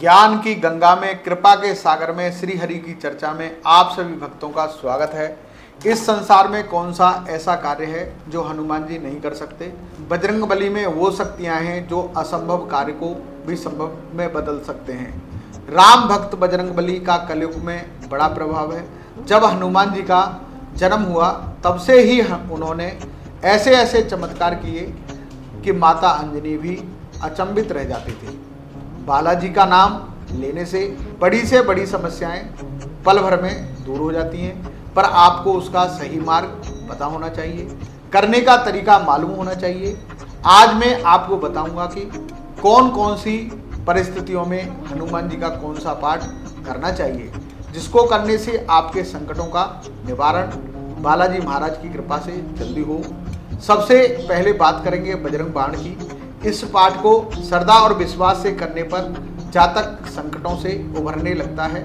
ज्ञान की गंगा में, कृपा के सागर में, श्री हरि की चर्चा में आप सभी भक्तों का स्वागत है। इस संसार में कौन सा ऐसा कार्य है जो हनुमान जी नहीं कर सकते। बजरंग बली में वो शक्तियां हैं जो असंभव कार्य को भी संभव में बदल सकते हैं। राम भक्त बजरंग बली का कलयुग में बड़ा प्रभाव है। जब हनुमान जी का जन्म हुआ तब से ही उन्होंने ऐसे ऐसे चमत्कार किए कि माता अंजनी भी अचंभित रह जाती थी। बालाजी का नाम लेने से बड़ी समस्याएं पल भर में दूर हो जाती हैं, पर आपको उसका सही मार्ग पता होना चाहिए, करने का तरीका मालूम होना चाहिए। आज मैं आपको बताऊंगा कि कौन कौन सी परिस्थितियों में हनुमान जी का कौन सा पाठ करना चाहिए, जिसको करने से आपके संकटों का निवारण बालाजी महाराज की कृपा से जल्दी हो। सबसे पहले बात करेंगे बजरंग बाण की। इस पाठ को श्रद्धा और विश्वास से करने पर जातक संकटों से उभरने लगता है।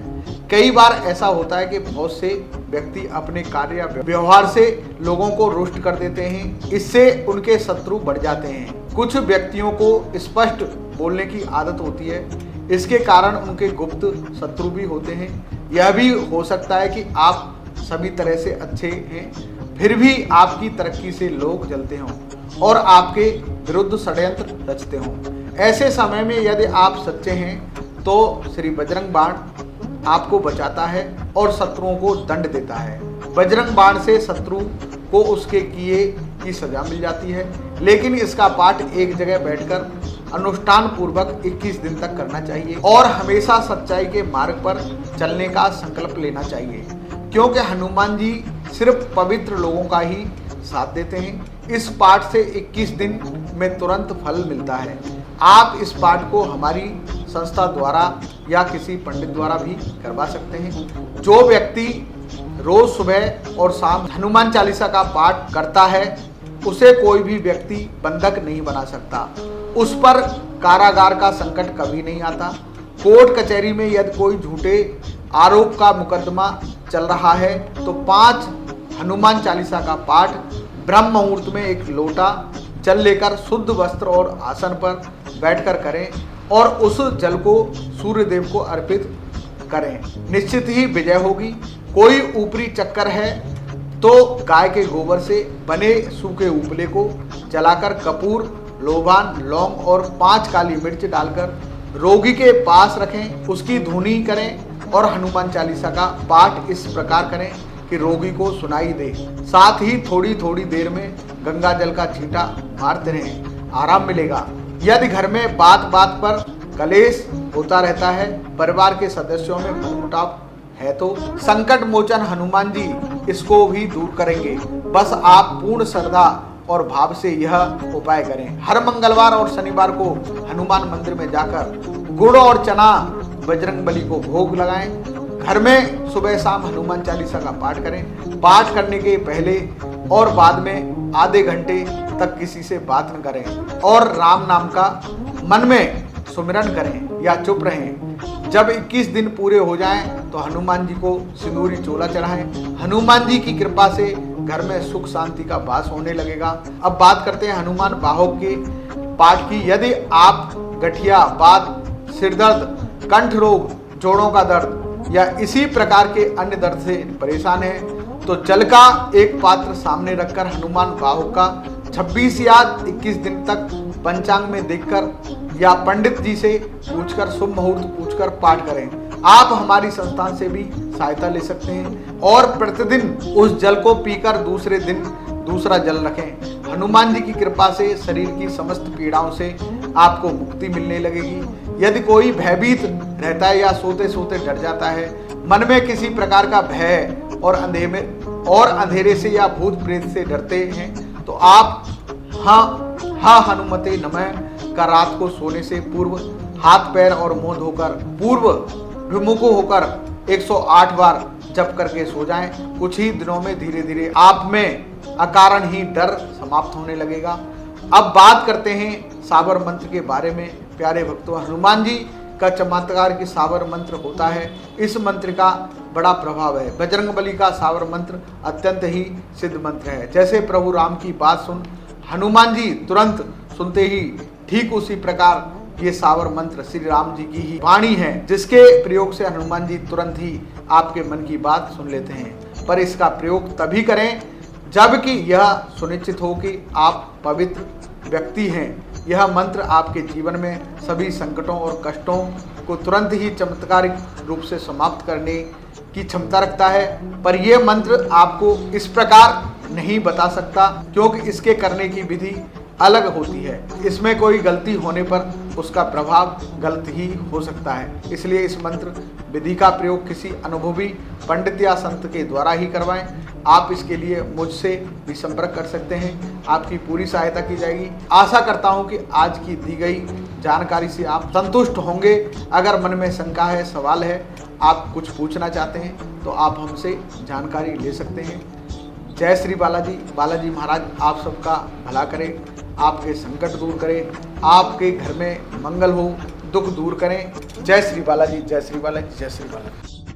कई बार ऐसा होता है कि बहुत से व्यक्ति अपने कार्य या व्यवहार से लोगों को रुष्ट कर देते हैं, इससे उनके शत्रु बढ़ जाते हैं। कुछ व्यक्तियों को स्पष्ट बोलने की आदत होती है, इसके कारण उनके गुप्त शत्रु भी होते हैं। यह भी हो सकता है कि आप सभी तरह से अच्छे हैं, फिर भी आपकी तरक्की से लोग जलते हों और आपके विरुद्ध षड्यंत्र रचते हों। ऐसे समय में यदि आप सच्चे हैं तो श्री बजरंग बाण आपको बचाता है और शत्रुओं को दंड देता है। बजरंग बाण से शत्रु को उसके किए की सजा मिल जाती है, लेकिन इसका पाठ एक जगह बैठकर अनुष्ठान पूर्वक 21 दिन तक करना चाहिए और हमेशा सच्चाई के मार्ग पर चलने का संकल्प लेना चाहिए, क्योंकि हनुमान जी सिर्फ पवित्र लोगों का ही साथ देते हैं। इस पाठ से 21 दिन में तुरंत फल मिलता है। आप इस पाठ को हमारी संस्था द्वारा या किसी पंडित द्वारा भी करवा सकते हैं। जो व्यक्ति रोज सुबह और शाम हनुमान चालीसा का पाठ करता है उसे कोई भी व्यक्ति बंधक नहीं बना सकता। उस पर कारागार का संकट कभी नहीं आता। कोर्ट कचहरी में यदि कोई झूठे आरोप का मुकदमा चल रहा है तो 5 हनुमान चालीसा का पाठ ब्रह्म मुहूर्त में एक लोटा जल लेकर शुद्ध वस्त्र और आसन पर बैठकर करें और उस जल को सूर्य देव को अर्पित करें। निश्चित ही विजय होगी। कोई ऊपरी चक्कर है तो गाय के गोबर से बने सूखे उपले को जलाकर कपूर, लोबान, लौंग और 5 काली मिर्च डालकर रोगी के पास रखें, उसकी धुनी करें और हनुमान चालीसा का पाठ इस प्रकार करें कि रोगी को सुनाई दे। साथ ही थोड़ी थोड़ी देर में गंगा जल का छींटा मारते रहें, आराम मिलेगा। यदि घर में बात बात पर कलेश होता रहता है, परिवार के सदस्यों में मनमुटाव है, तो संकट मोचन हनुमान जी इसको भी दूर करेंगे। बस आप पूर्ण श्रद्धा और भाव से यह उपाय करें। हर मंगलवार और शनिवार को हनुमान मंदिर में जाकर गुड़ और चना बजरंग बली को भोग लगाएं। घर में सुबह शाम हनुमान चालीसा का पाठ करें। पाठ करने के पहले और बाद में आधे घंटे तक किसी से बात न करें और राम नाम का मन में सुमिरन करें या चुप रहें। जब 21 दिन पूरे हो जाएं तो हनुमान जी को सिंदूरी चोला चढ़ाएं। हनुमान जी की कृपा से घर में सुख शांति का वास होने लगेगा। अब बात करते हैं हनुमान बाहुक के पाठ की। यदि आप गठिया, बात, सिरदर्द, कंठ रोग, जोड़ों का दर्द या इसी प्रकार के अन्य दर्द से परेशान हैं तो जल का एक पात्र सामने रखकर हनुमान बाहुक का 26 या 21 दिन तक पंचांग में देखकर या पंडित जी से पूछकर, शुभ मुहूर्त पूछकर पाठ करें। आप हमारी संस्थान से भी सहायता ले सकते हैं और प्रतिदिन उस जल को पीकर दूसरे दिन दूसरा जल रखें। हनुमान जी की कृपा से शरीर की समस्त पीड़ाओं से आपको मुक्ति मिलने लगेगी। यदि कोई भयभीत रहता है या सोते सोते डर जाता है, मन में किसी प्रकार का भय और अंधेरे से या भूत प्रेत से डरते हैं तो आप हाँ हनुमते नमः का रात को सोने से पूर्व हाथ पैर और मुंह धोकर पूर्व विमुख होकर 108 बार जप करके सो जाएं। कुछ ही दिनों में धीरे धीरे आप में अकारण ही डर समाप्त होने लगेगा। अब बात करते हैं साबर मंत्र के बारे में। प्यारे भक्तों, हनुमान जी का चमत्कार की साबर मंत्र होता है। इस मंत्र का बड़ा प्रभाव है। बजरंग बली का साबर मंत्र अत्यंत ही सिद्ध मंत्र है। जैसे प्रभु राम की बात सुन हनुमान जी तुरंत सुनते ही ठीक उसी प्रकार ये सावर मंत्र श्री राम जी की ही वाणी है, जिसके प्रयोग से हनुमान जी तुरंत ही आपके मन की बात सुन लेते हैं। पर इसका प्रयोग तभी करें जबकि यह सुनिश्चित हो कि आप पवित्र व्यक्ति हैं। यह मंत्र आपके जीवन में सभी संकटों और कष्टों को तुरंत ही चमत्कारिक रूप से समाप्त करने की क्षमता रखता है। पर यह मंत्र आपको इस प्रकार नहीं बता सकता क्योंकि इसके करने की विधि अलग होती है। इसमें कोई गलती होने पर उसका प्रभाव गलत ही हो सकता है। इसलिए इस मंत्र विधि का प्रयोग किसी अनुभवी पंडित या संत के द्वारा ही करवाएं। आप इसके लिए मुझसे भी संपर्क कर सकते हैं, आपकी पूरी सहायता की जाएगी। आशा करता हूं कि आज की दी गई जानकारी से आप संतुष्ट होंगे। अगर मन में शंका है, सवाल है, आप कुछ पूछना चाहते हैं तो आप हमसे जानकारी ले सकते हैं। जय श्री बालाजी। बालाजी महाराज आप सबका भला करें, आपके संकट दूर करें, आपके घर में मंगल हो, दुख दूर करें। जय श्री बालाजी, जय श्री बालाजी, जय श्री बालाजी।